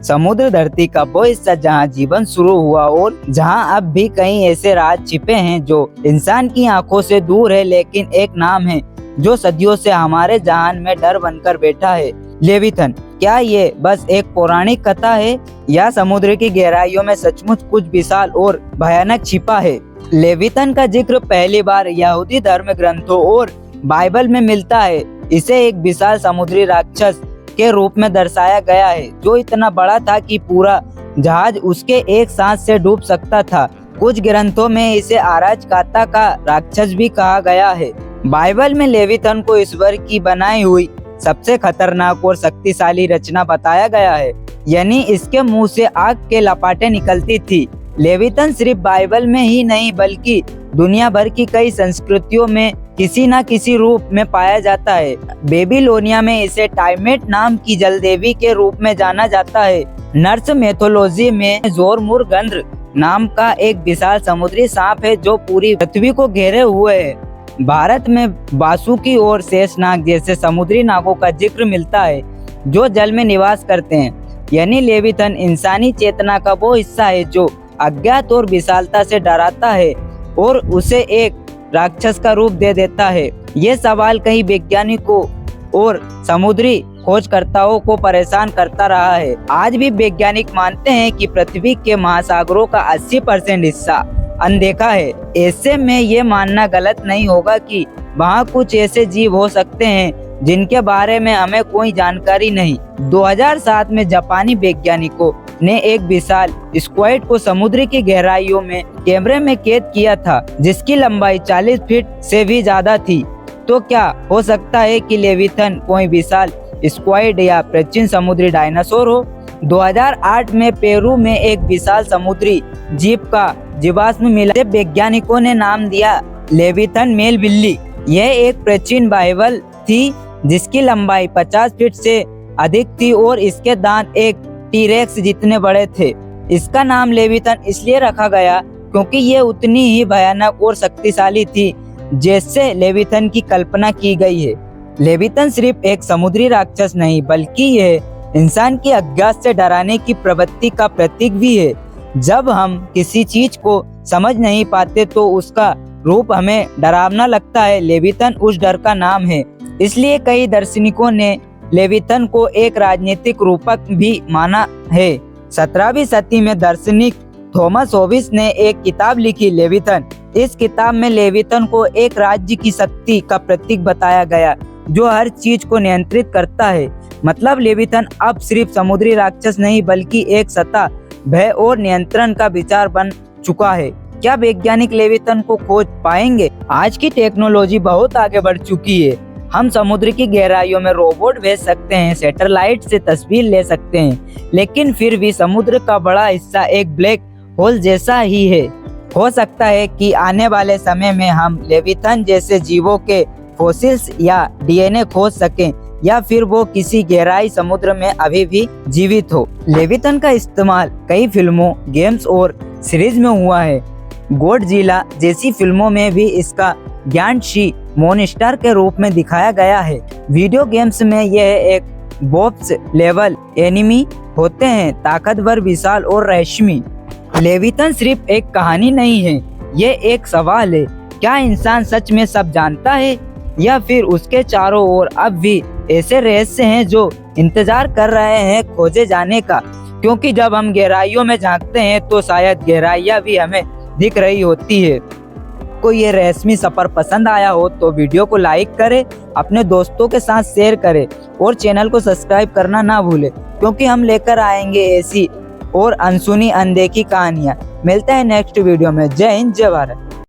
समुद्र धरती का वो हिस्सा जहाँ जीवन शुरू हुआ और जहाँ अब भी कई ऐसे राज छिपे हैं जो इंसान की आंखों से दूर है, लेकिन एक नाम है जो सदियों से हमारे जहान में डर बनकर बैठा है, लेविथन। क्या ये बस एक पौराणिक कथा है या समुद्र की गहराइयों में सचमुच कुछ विशाल और भयानक छिपा है? लेविथन का जिक्र पहली बार यहूदी धर्म ग्रंथों और बाइबल में मिलता है। इसे एक विशाल समुद्री राक्षस के रूप में दर्शाया गया है जो इतना बड़ा था कि पूरा जहाज उसके एक सांस से डूब सकता था। कुछ ग्रंथों में इसे आराजकाता का राक्षस भी कहा गया है। बाइबल में लेविथन को ईश्वर की बनाई हुई सबसे खतरनाक और शक्तिशाली रचना बताया गया है, यानी इसके मुंह से आग के लपाटे निकलती थी। लेविथन सिर्फ बाइबल में ही नहीं बल्कि दुनिया भर की कई संस्कृतियों में किसी न किसी रूप में पाया जाता है। बेबीलोनिया में इसे टाइमेट नाम की जल देवी के रूप में जाना जाता है। नर्स मैथोलॉजी में जोरमुर्गंद्र नाम का एक विशाल समुद्री सांप है जो पूरी पृथ्वी को घेरे हुए है। भारत में बासुकी और शेषनाग जैसे समुद्री नागों का जिक्र मिलता है जो जल में निवास करते हैं, यानी लेविथन इंसानी चेतना का वो हिस्सा है जो अज्ञात और विशालता से डराता है और उसे एक राक्षस का रूप दे देता है। ये सवाल कई वैज्ञानिकों और समुद्री खोजकर्ताओं को परेशान करता रहा है। आज भी वैज्ञानिक मानते हैं कि पृथ्वी के महासागरों का 80% हिस्सा अनदेखा है। ऐसे में ये मानना गलत नहीं होगा कि वहाँ कुछ ऐसे जीव हो सकते हैं जिनके बारे में हमें कोई जानकारी नहीं। 2007 में जापानी वैज्ञानिकों ने एक विशाल स्क्वाइड को समुद्र की गहराइयों में कैमरे में कैद किया था जिसकी लंबाई 40 फीट से भी ज्यादा थी। तो क्या हो सकता है कि लेविथन कोई विशाल स्क्वाइड या प्राचीन समुद्री डायनासोर हो? 2008 में पेरू में एक विशाल समुद्री जीव का जीवाश्म मिला। वैज्ञानिकों ने नाम दिया लेविथन मेल बिल्ली। यह एक प्राचीन बाइबल थी जिसकी लंबाई 50 फीट से अधिक थी और इसके दांत एक टीरेक्स जितने बड़े थे। इसका नाम लेविथन इसलिए रखा गया क्योंकि ये उतनी ही भयानक और शक्तिशाली थी जैसे लेविथन की कल्पना की गई है। लेविथन सिर्फ एक समुद्री राक्षस नहीं बल्कि यह इंसान की अज्ञात से डराने की प्रवृत्ति का प्रतीक भी है। जब हम किसी चीज को समझ नहीं पाते तो उसका रूप हमें डरावना लगता है। लेविथन उस डर का नाम है। इसलिए कई दार्शनिकों ने लेविथन को एक राजनीतिक रूपक भी माना है। 17वीं सदी में दार्शनिक थॉमस होबिस ने एक किताब लिखी लेविथन। इस किताब में लेविथन को एक राज्य की शक्ति का प्रतीक बताया गया जो हर चीज को नियंत्रित करता है। मतलब लेविथन अब सिर्फ समुद्री राक्षस नहीं बल्कि एक सत्ता, भय और नियंत्रण का विचार बन चुका है। क्या वैज्ञानिक लेविथन को खोज पाएंगे? आज की टेक्नोलॉजी बहुत आगे बढ़ चुकी है। हम समुद्र की गहराइयों में रोबोट भेज सकते हैं, सैटेलाइट से तस्वीर ले सकते हैं, लेकिन फिर भी समुद्र का बड़ा हिस्सा एक ब्लैक होल जैसा ही है। हो सकता है कि आने वाले समय में हम लेविथन जैसे जीवों के फॉसिल्स या डीएनए खोज सकें या फिर वो किसी गहराई समुद्र में अभी भी जीवित हो। लेविथन का इस्तेमाल कई फिल्मों, गेम्स और सीरीज में हुआ है। गॉडजिला जैसी फिल्मों में भी इसका ग्यानशी मॉन्स्टर के रूप में दिखाया गया है। वीडियो गेम्स में यह एक बॉस लेवल एनिमी होते हैं, ताकतवर, विशाल और रहस्यमय। लेविथन सिर्फ एक कहानी नहीं है, ये एक सवाल है। क्या इंसान सच में सब जानता है या फिर उसके चारों ओर अब भी ऐसे रहस्य हैं जो इंतजार कर रहे हैं खोजे जाने का? क्योंकि जब हम गहराइयों में झांकते हैं तो शायद गहराइयाँ भी हमें दिख रही होती है। को ये रहस्यमय सफर पसंद आया हो तो वीडियो को लाइक करें, अपने दोस्तों के साथ शेयर करें और चैनल को सब्सक्राइब करना ना भूलें, क्योंकि हम लेकर आएंगे ऐसी और अनसुनी अनदेखी कहानियाँ। मिलते हैं नेक्स्ट वीडियो में। जय हिंद, जय भारत।